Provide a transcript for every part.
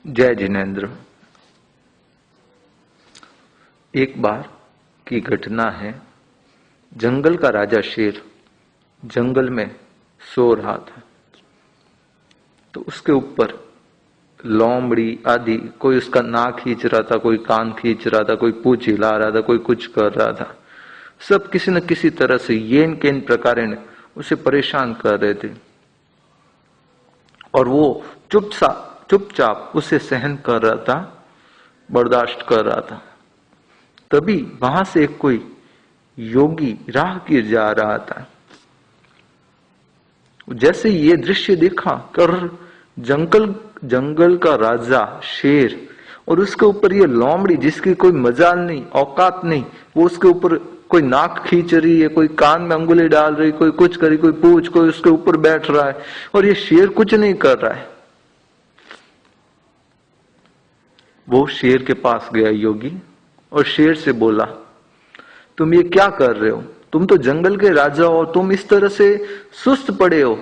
जय जिनेन्द्र। एक बार की घटना है। जंगल का राजा शेर जंगल में सो रहा था, तो उसके ऊपर लोमड़ी आदि कोई उसका नाक खींच रहा था, कोई कान खींच रहा था, कोई पूंछ हिला रहा था, कोई कुछ कर रहा था। सब किसी न किसी तरह से येन केन प्रकार उसे परेशान कर रहे थे और वो चुपचाप उसे सहन कर रहा था, बर्दाश्त कर रहा था। तभी वहां से एक कोई योगी राहगीर जा रहा था। जैसे ये दृश्य देखा कर जंगल का राजा शेर और उसके ऊपर ये लोमड़ी जिसकी कोई मजाल नहीं, औकात नहीं, वो उसके ऊपर कोई नाक खींच रही है, कोई कान में अंगुली डाल रही, कोई कुछ करी, कोई पूछ, कोई उसके ऊपर बैठ रहा है और ये शेर कुछ नहीं कर रहा है। वो शेर के पास गया योगी और शेर से बोला, तुम ये क्या कर रहे हो? तुम तो जंगल के राजा हो, तुम इस तरह से सुस्त पड़े हो।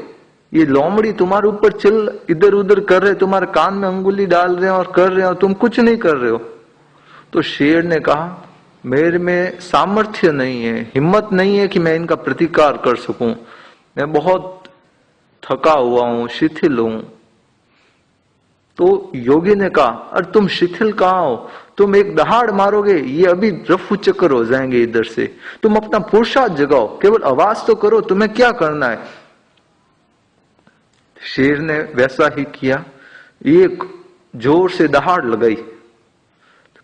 ये लोमड़ी तुम्हारे ऊपर चिल इधर उधर कर रहे, तुम्हारे कान में अंगुली डाल रहे हैं और कर रहे हो, तुम कुछ नहीं कर रहे हो। तो शेर ने कहा, मेरे में सामर्थ्य नहीं है, हिम्मत नहीं है कि मैं इनका प्रतिकार कर सकूं। मैं बहुत थका हुआ हूं, शिथिल हूं। तो योगी ने कहा, अरे तुम शिथिल कहां हो? तुम एक दहाड़ मारोगे, ये अभी रफू चक्कर हो जाएंगे इधर से। तुम अपना पुरुषार्थ जगाओ, केवल आवाज तो करो, तुम्हें क्या करना है? शेर ने वैसा ही किया, एक जोर से दहाड़ लगाई।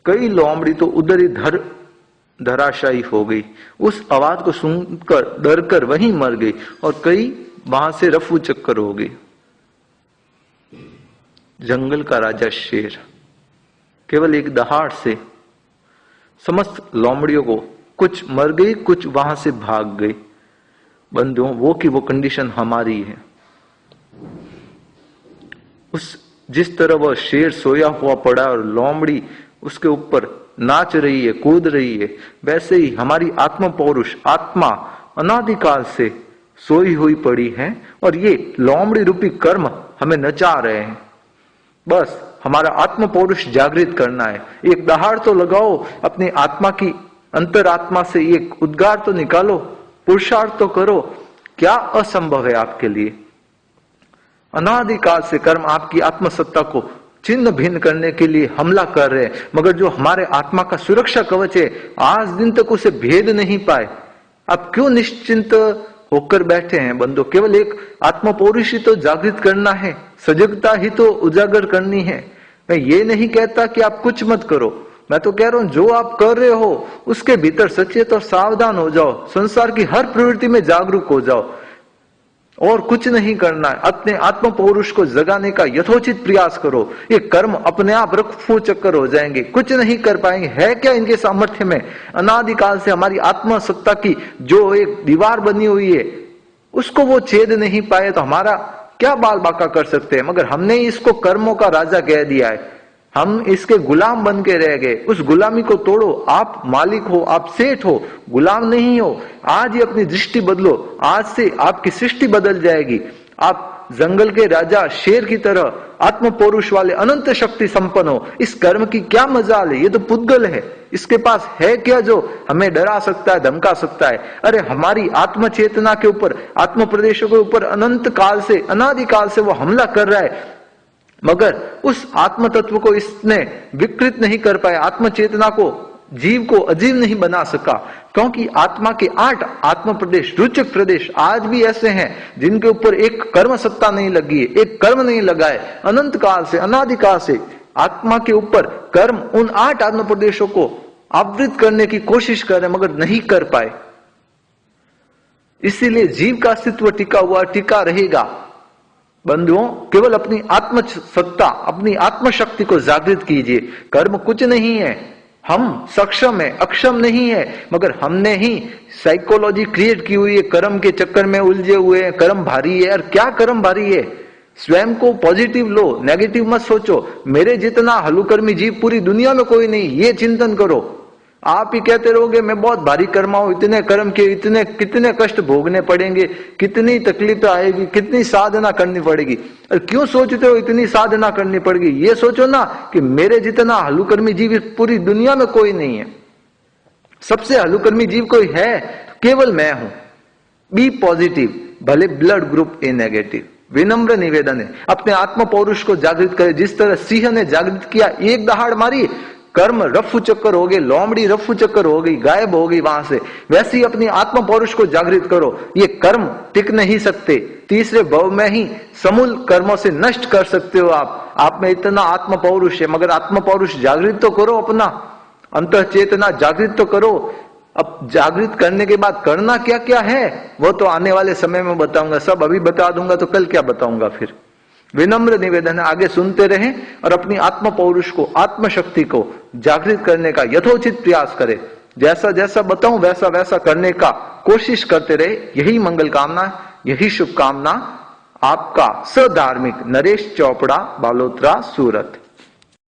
कई लोमड़ी तो उधर ही धराशायी हो गई। उस आवाज को सुनकर डरकर वहीं मर गई और कई वहां से रफू चक्कर हो गई। जंगल का राजा शेर केवल एक दहाड़ से समस्त लोमड़ियों को, कुछ मर गई, कुछ वहां से भाग गई। बंधुओं, वो की वो कंडीशन हमारी है। जिस तरह वह शेर सोया हुआ पड़ा और लोमड़ी उसके ऊपर नाच रही है, कूद रही है, वैसे ही हमारी आत्म पौरुष आत्मा अनादिकाल से सोई हुई पड़ी है और ये लोमड़ी रूपी कर्म हमें नचा रहे हैं। बस हमारा आत्म पौरुष जागृत करना है। एक दहाड़ तो लगाओ, अपनी आत्मा की अंतरात्मा से एक उद्गार तो निकालो, पुरुषार्थ तो करो। क्या असंभव है आपके लिए? अनादिकाल से कर्म आपकी आत्मसत्ता को छिन्न भिन्न करने के लिए हमला कर रहे हैं, मगर जो हमारे आत्मा का सुरक्षा कवच है, आज दिन तक उसे भेद नहीं पाए। आप क्यों निश्चिंत होकर बैठे हैं? बंधु, केवल एक आत्म पौरुष ही तो जागृत करना है, सजगता ही तो उजागर करनी है। मैं ये नहीं कहता कि आप कुछ मत करो, मैं तो कह रहा हूं जो आप कर रहे हो उसके भीतर सचेत और सावधान हो जाओ, संसार की हर प्रवृत्ति में जागरूक हो जाओ और कुछ नहीं करना है। अपने आत्म पौरुष को जगाने का यथोचित प्रयास करो। ये कर्म अपने आप रफू चक्कर हो जाएंगे, कुछ नहीं कर पाएंगे। है क्या इनके सामर्थ्य में? अनादिकाल से हमारी आत्म सत्ता की जो एक दीवार बनी हुई है, उसको वो छेद नहीं पाए तो हमारा क्या बाल बाका कर सकते हैं? मगर हमने इसको कर्मों का राजा कह दिया है, हम इसके गुलाम बन के रह गए। उस गुलामी को तोड़ो। आप मालिक हो, आप सेठ हो, गुलाम नहीं हो। आज ही अपनी दृष्टि बदलो, आज से आपकी सृष्टि बदल जाएगी। आप जंगल के राजा शेर की तरह आत्म पौरुष वाले अनंत शक्ति संपन्न हो। इस कर्म की क्या मजाल है? ये तो पुद्गल है, इसके पास है क्या जो हमें डरा सकता है, धमका सकता है? अरे हमारी आत्म चेतना के ऊपर, आत्म प्रदेशों के ऊपर अनंत काल से, अनादिकाल से वो हमला कर रहा है, मगर उस आत्म तत्व को इसने विकृत नहीं कर पाया। आत्म चेतना को, जीव को अजीव नहीं बना सका, क्योंकि आत्मा के 8 आत्म प्रदेश, रुचक प्रदेश आज भी ऐसे हैं जिनके ऊपर एक कर्म सत्ता नहीं लगी है, एक कर्म नहीं लगा है। अनंत काल से, अनादिकाल से आत्मा के ऊपर कर्म उन 8 आत्म प्रदेशों को आवृत करने की कोशिश कर रहे, मगर नहीं कर पाए। इसीलिए जीव का अस्तित्व टिका रहेगा। बंधुओं, केवल अपनी आत्म सत्ता, अपनी आत्म शक्ति को जागृत कीजिए। कर्म कुछ नहीं है, हम सक्षम है, अक्षम नहीं है, मगर हमने ही साइकोलॉजी क्रिएट की हुई है। कर्म के चक्कर में उलझे हुए हैं, कर्म भारी है। और क्या कर्म भारी है? स्वयं को पॉजिटिव लो, नेगेटिव मत सोचो। मेरे जितना हलुकर्मी जीव पूरी दुनिया में कोई नहीं, ये चिंतन करो। आप ही कहते रहोगे मैं बहुत भारी कर्मा हूं, इतने कर्म के इतने कितने कष्ट भोगने पड़ेंगे, कितनी तकलीफ आएगी, कितनी साधना करनी पड़ेगी। और क्यों सोचते हो इतनी साधना करनी पड़ेगी? ये सोचो ना कि मेरे जितना हलुकर्मी जीव इस पूरी दुनिया में कोई नहीं है। सबसे हलुकर्मी जीव कोई है तो केवल मैं हूं। बी पॉजिटिव, भले ब्लड ग्रुप ए नेगेटिव। विनम्र निवेदन है, अपने आत्म पौरुष को जागृत करे। जिस तरह सिंह ने जागृत किया, एक दहाड़ मारी, कर्म रफू चक्कर हो गए, लोमड़ी रफू चक्कर हो गई, गायब हो गई वहां से। वैसे ही अपनी आत्म पौरुष को जागृत करो। ये कर्म टिक नहीं सकते, तीसरे भव में ही समूल कर्मों से नष्ट कर सकते हो आप में इतना आत्म पौरुष है, मगर आत्म पौरुष जागृत तो करो, अपना अंतः चेतना जागृत तो करो। अब जागृत करने के बाद करना क्या क्या है वो तो आने वाले समय में बताऊंगा। सब अभी बता दूंगा तो कल क्या बताऊंगा फिर। विनम्र निवेदन है, आगे सुनते रहें और अपनी आत्म पौरुष को, आत्मशक्ति को जागृत करने का यथोचित प्रयास करें। जैसा जैसा बताऊं वैसा वैसा करने का कोशिश करते रहे। यही मंगल कामना, यही शुभकामना। आपका सधार्मिक नरेश चोपड़ा, बालोतरा, सूरत।